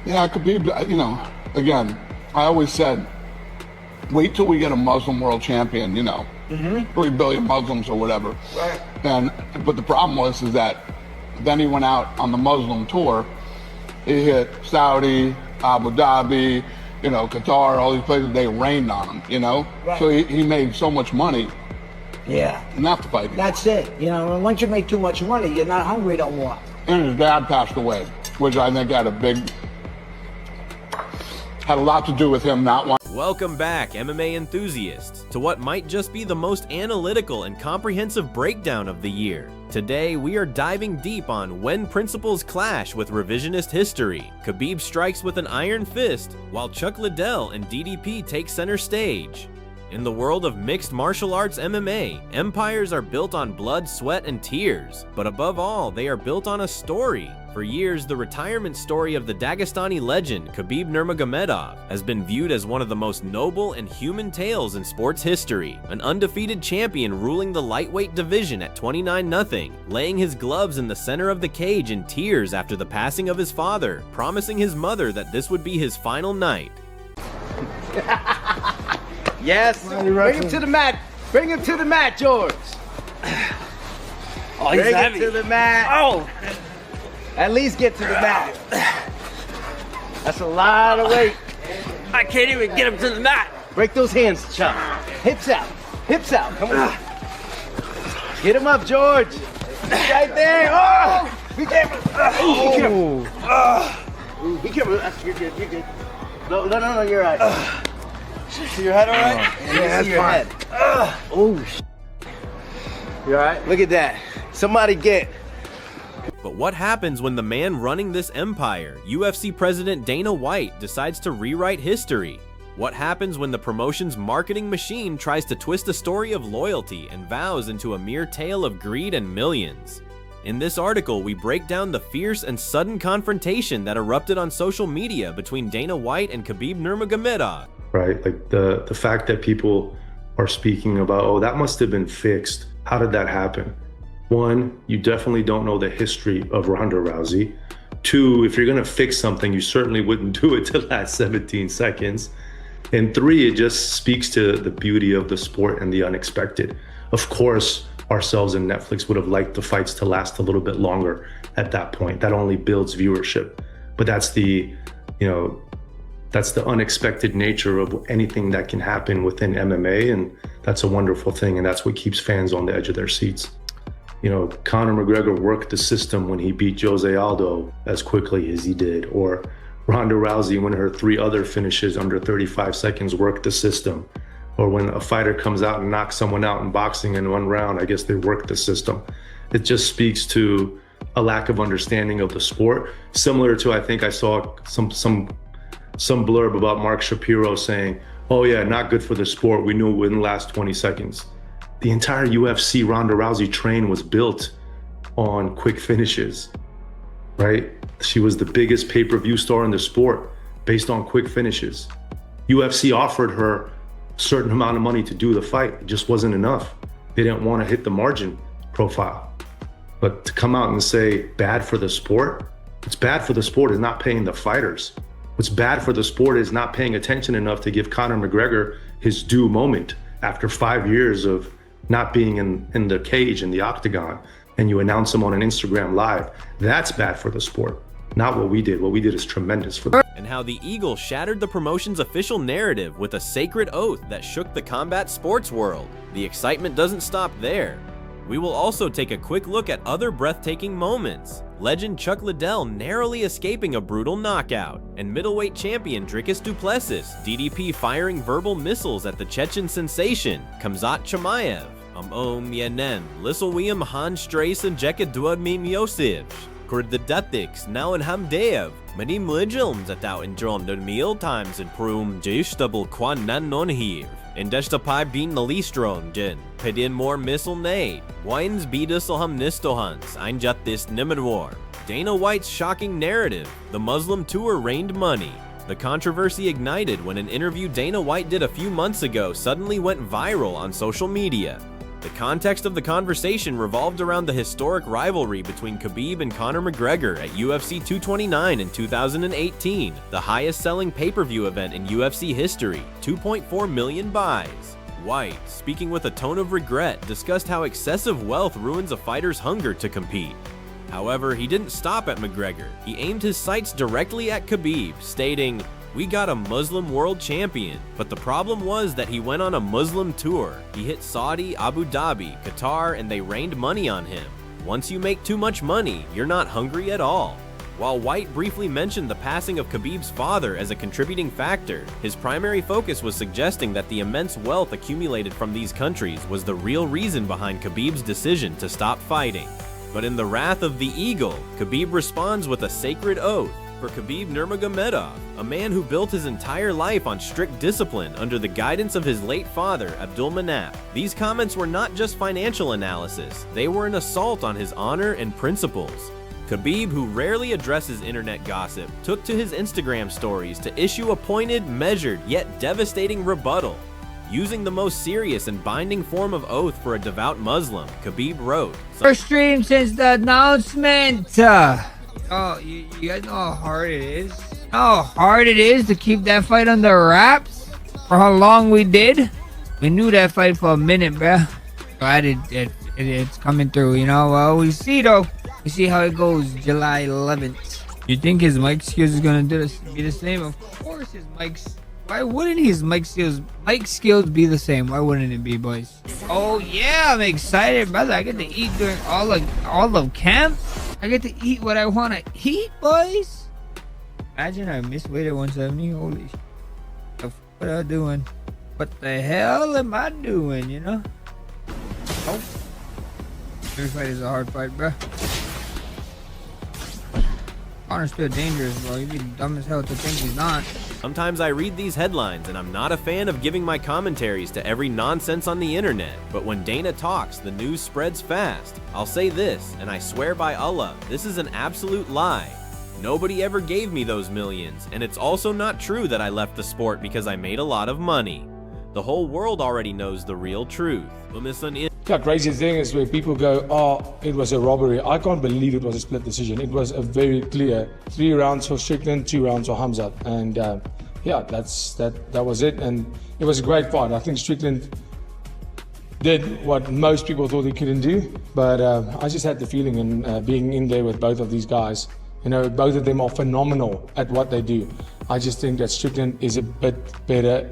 Yeah, Khabib, you know, again, I always said, wait till we get a Muslim world champion, you know, 3 billion Muslims or whatever. Right. But the problem was is that then he went out on the Muslim tour. He hit Saudi, Abu Dhabi, you know, Qatar, all these places. They rained on him, you know. Right. So he made so much money. Yeah. Not to fight. That's it. You know, once you make too much money, you're not hungry no more. And his dad passed away, which I think had a lot to do with him not wanting. Welcome back, MMA enthusiasts, to what might just be the most analytical and comprehensive breakdown of the year. Today, we are diving deep on when principles clash with revisionist history. Khabib strikes with an iron fist, while Chuck Liddell and DDP take center stage. In the world of mixed martial arts MMA, empires are built on blood, sweat, and tears. But above all, they are built on a story. For years, the retirement story of the Dagestani legend Khabib Nurmagomedov has been viewed as one of the most noble and human tales in sports history. An undefeated champion ruling the lightweight division at 29-0, laying his gloves in the center of the cage in tears after the passing of his father, promising his mother that this would be his final night. Yes, bring him to the mat. Bring him to the mat, George. Oh, he's bring heavy. him to the mat. Oh, at least get to the mat. That's a lot of weight. I can't even get him to the mat. Break those hands, Chuck. Hips out. Hips out. Come on. Get him up, George. Right there. Oh, be careful. Be careful. Be careful. You're good. You're good. No. You're all right. See your head all right? Yeah, that's fine. Oh, you all right? Look at that. Somebody get. But what happens when the man running this empire, UFC President Dana White, decides to rewrite history? What happens when the promotion's marketing machine tries to twist a story of loyalty and vows into a mere tale of greed and millions? In this article, we break down the fierce and sudden confrontation that erupted on social media between Dana White and Khabib Nurmagomedov. Right, like the fact that people are speaking about, oh, that must have been fixed. How did that happen? One, you definitely don't know the history of Ronda Rousey. Two, if you're gonna fix something, you certainly wouldn't do it to last 17 seconds. And three, it just speaks to the beauty of the sport and the unexpected. Of course, ourselves and Netflix would have liked the fights to last a little bit longer at that point. That only builds viewership. But that's the, that's the unexpected nature of anything that can happen within MMA, and that's a wonderful thing, and that's what keeps fans on the edge of their seats. Conor McGregor worked the system when he beat Jose Aldo as quickly as he did, or Ronda Rousey, when her 3 other finishes under 35 seconds, worked the system. Or when a fighter comes out and knocks someone out in boxing in 1 round, I guess they work the system. It just speaks to a lack of understanding of the sport, similar to, I think I saw some blurb about Mark Shapiro saying, oh yeah, not good for the sport. We knew it wouldn't last 20 seconds. The entire UFC Ronda Rousey train was built on quick finishes, right? She was the biggest pay-per-view star in the sport based on quick finishes. UFC offered her a certain amount of money to do the fight. It just wasn't enough. They didn't want to hit the margin profile. But to come out and say bad for the sport, what's bad for the sport is not paying the fighters. What's bad for the sport is not paying attention enough to give Conor McGregor his due moment after 5 years of not being in the cage, in the octagon, and you announce him on an Instagram live. That's bad for the sport, not what we did. What we did is tremendous for them. And how the Eagle shattered the promotion's official narrative with a sacred oath that shook the combat sports world. The excitement doesn't stop there. We will also take a quick look at other breathtaking moments. Legend Chuck Liddell narrowly escaping a brutal knockout, and middleweight champion Dricus du Plessis, DDP firing verbal missiles at the Chechen sensation, Khamzat Chimaev, Yenem, Lisselwiam Han Strace and Jeka Duadmi Miosic, Kurdadatix, Nalan Hamdev, Manim Lijilms at out in John the meal times in Prum, Jistabel Kwan Nan Non Here. In Destapai Bean Nalistron, Jin, Pedin More Missile Nade, Wines Beedusselham Nistohans, Einjat this Nimedwar. Dana White's shocking narrative, the Muslim tour rained money. The controversy ignited when an interview Dana White did a few months ago suddenly went viral on social media. The context of the conversation revolved around the historic rivalry between Khabib and Conor McGregor at UFC 229 in 2018, the highest-selling pay-per-view event in UFC history, 2.4 million buys. White, speaking with a tone of regret, discussed how excessive wealth ruins a fighter's hunger to compete. However, he didn't stop at McGregor. He aimed his sights directly at Khabib, stating, "We got a Muslim world champion, but the problem was that he went on a Muslim tour. He hit Saudi, Abu Dhabi, Qatar, and they rained money on him. Once you make too much money, you're not hungry at all." While White briefly mentioned the passing of Khabib's father as a contributing factor, his primary focus was suggesting that the immense wealth accumulated from these countries was the real reason behind Khabib's decision to stop fighting. But in the wrath of the eagle, Khabib responds with a sacred oath. For Khabib Nurmagomedov, a man who built his entire life on strict discipline under the guidance of his late father, Abdulmanap, these comments were not just financial analysis, they were an assault on his honor and principles. Khabib, who rarely addresses internet gossip, took to his Instagram stories to issue a pointed, measured, yet devastating rebuttal. Using the most serious and binding form of oath for a devout Muslim, Khabib wrote, First stream since the announcement. Oh, you guys know how hard it is? How hard it is to keep that fight under wraps? For how long we did? We knew that fight for a minute, bruh. Glad it's coming through, you know? Well, we see though. We see how it goes July 11th. You think his mic skills is gonna be the same? Of course his mics. Why wouldn't his mic skills be the same? Why wouldn't it be, boys? Oh yeah, I'm excited, brother. I get to eat during all of camp. I get to eat what I want to eat, boys. Imagine I missed weight at 170. Holy shit. What am I doing? What the hell am I doing, you know? Oh. Every fight is a hard fight, bro. Conor's still dangerous, bro. You'd be dumb as hell to think he's not. Sometimes I read these headlines and I'm not a fan of giving my commentaries to every nonsense on the internet, but when Dana talks, the news spreads fast. I'll say this, and I swear by Allah, this is an absolute lie. Nobody ever gave me those millions, and it's also not true that I left the sport because I made a lot of money. The whole world already knows the real truth. The crazy thing is where people go, oh, it was a robbery. I can't believe it was a split decision. It was a very clear 3 rounds for Strickland, 2 rounds for Hamzat. And yeah, that was it. And it was a great fight. I think Strickland did what most people thought he couldn't do. But I just had the feeling in being in there with both of these guys, you know, both of them are phenomenal at what they do. I just think that Strickland is a bit better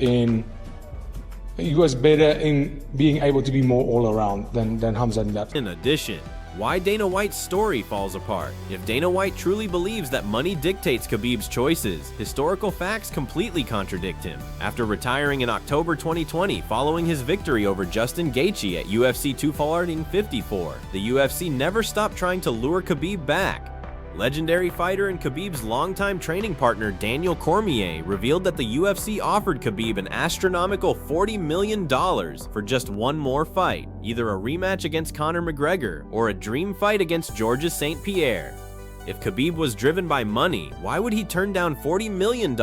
he was better in being able to be more all-around than Hamzat in that. In addition, why Dana White's story falls apart. If Dana White truly believes that money dictates Khabib's choices, historical facts completely contradict him. After retiring in October 2020 following his victory over Justin Gaethje at UFC 254, the UFC never stopped trying to lure Khabib back. Legendary fighter and Khabib's longtime training partner Daniel Cormier revealed that the UFC offered Khabib an astronomical $40 million for just one more fight, either a rematch against Conor McGregor or a dream fight against Georges St. Pierre. If Khabib was driven by money, why would he turn down $40 million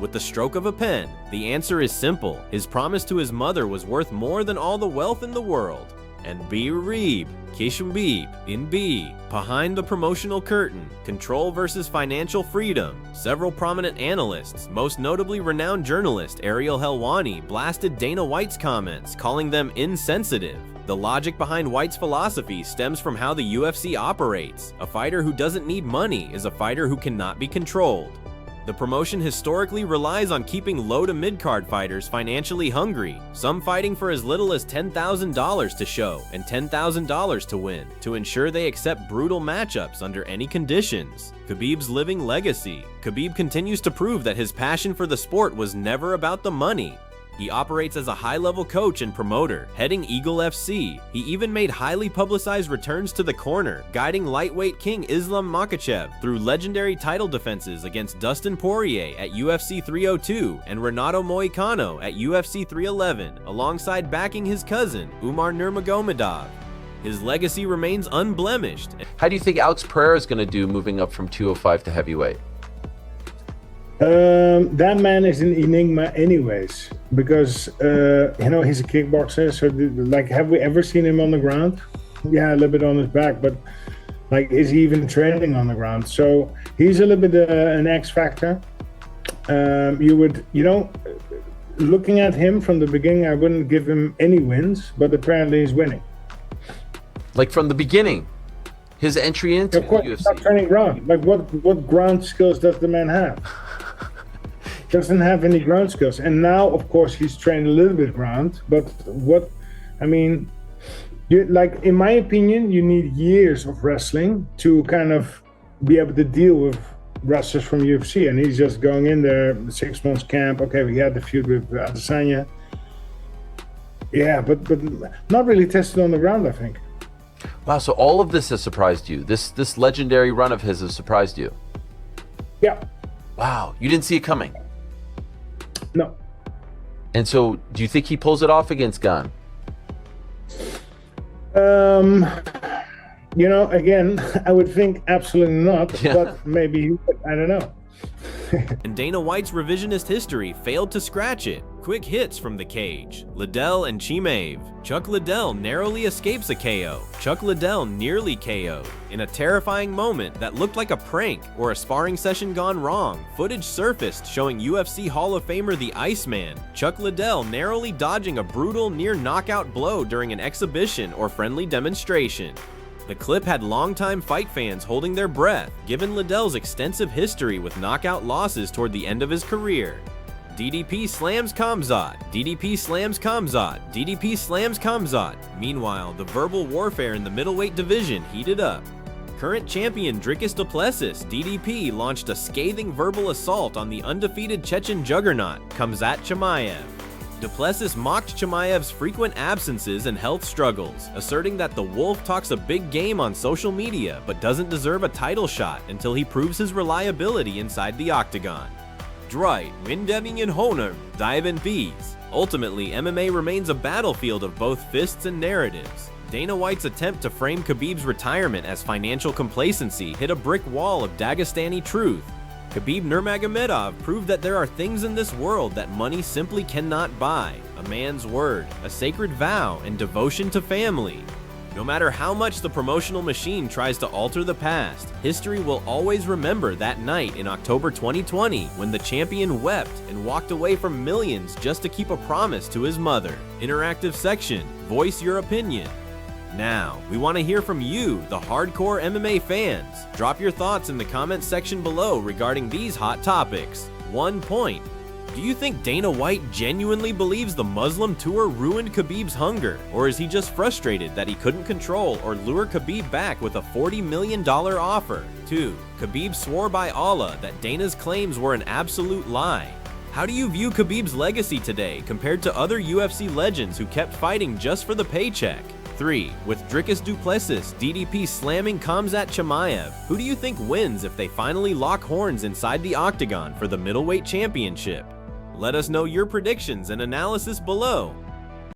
with the stroke of a pen? The answer is simple. His promise to his mother was worth more than all the wealth in the world. And Reeb, Kishmbib, in B, behind the promotional curtain, control versus financial freedom. Several prominent analysts, most notably renowned journalist Ariel Helwani, blasted Dana White's comments, calling them insensitive. The logic behind White's philosophy stems from how the UFC operates. A fighter who doesn't need money is a fighter who cannot be controlled. The promotion historically relies on keeping low to mid-card fighters financially hungry, some fighting for as little as $10,000 to show and $10,000 to win, to ensure they accept brutal matchups under any conditions. Khabib's living legacy. Khabib continues to prove that his passion for the sport was never about the money. He operates as a high-level coach and promoter, heading Eagle FC. He even made highly publicized returns to the corner, guiding lightweight king Islam Makhachev through legendary title defenses against Dustin Poirier at UFC 302 and Renato Moicano at UFC 311, alongside backing his cousin, Umar Nurmagomedov. His legacy remains unblemished. How do you think Alex Pereira is going to do moving up from 205 to heavyweight? That man is an enigma, anyways, because he's a kickboxer. So, like, have we ever seen him on the ground? Yeah, a little bit on his back, but like, is he even training on the ground? So he's a little bit an X factor. Looking at him from the beginning, I wouldn't give him any wins, but apparently he's winning. Like from the beginning, his entry into of course, the UFC. He's not turning ground. Like, what ground skills does the man have? Doesn't have any ground skills. And now, of course, he's trained a little bit ground. But in my opinion, you need years of wrestling to kind of be able to deal with wrestlers from UFC. And he's just going in there, 6 months camp. Okay, we had the feud with Adesanya. Yeah, but not really tested on the ground, I think. Wow, so all of this has surprised you. This legendary run of his has surprised you. Yeah. Wow, you didn't see it coming. No. And so, do you think he pulls it off against Gunn? Again, I would think absolutely not, but maybe, I don't know. And Dana White's revisionist history failed to scratch it. Quick hits from the cage. Liddell and Chimaev. Chuck Liddell narrowly escapes a KO. Chuck Liddell nearly KO'd. In a terrifying moment that looked like a prank or a sparring session gone wrong, footage surfaced showing UFC Hall of Famer the Iceman, Chuck Liddell narrowly dodging a brutal near knockout blow during an exhibition or friendly demonstration. The clip had longtime fight fans holding their breath, given Liddell's extensive history with knockout losses toward the end of his career. DDP slams Khamzat, DDP slams Khamzat, DDP slams Khamzat. Meanwhile, the verbal warfare in the middleweight division heated up. Current champion Dricus du Plessis, DDP, launched a scathing verbal assault on the undefeated Chechen juggernaut, Khamzat Chimaev. Du Plessis mocked Chimaev's frequent absences and health struggles, asserting that the Wolf talks a big game on social media but doesn't deserve a title shot until he proves his reliability inside the octagon. Dreit, Windemming and Honor, dive in peace. Ultimately, MMA remains a battlefield of both fists and narratives. Dana White's attempt to frame Khabib's retirement as financial complacency hit a brick wall of Dagestani truth. Khabib Nurmagomedov proved that there are things in this world that money simply cannot buy: a man's word, a sacred vow, and devotion to family. No matter how much the promotional machine tries to alter the past, history will always remember that night in October 2020 when the champion wept and walked away from millions just to keep a promise to his mother. Interactive section, voice your opinion. Now, we want to hear from you, the hardcore MMA fans. Drop your thoughts in the comments section below regarding these hot topics. 1 point. Do you think Dana White genuinely believes the Muslim tour ruined Khabib's hunger? Or is he just frustrated that he couldn't control or lure Khabib back with a $40 million offer? 2. Khabib swore by Allah that Dana's claims were an absolute lie. How do you view Khabib's legacy today compared to other UFC legends who kept fighting just for the paycheck? 3. With Dricus du Plessis, DDP slamming Khamzat Chimaev, who do you think wins if they finally lock horns inside the octagon for the middleweight championship? Let us know your predictions and analysis below.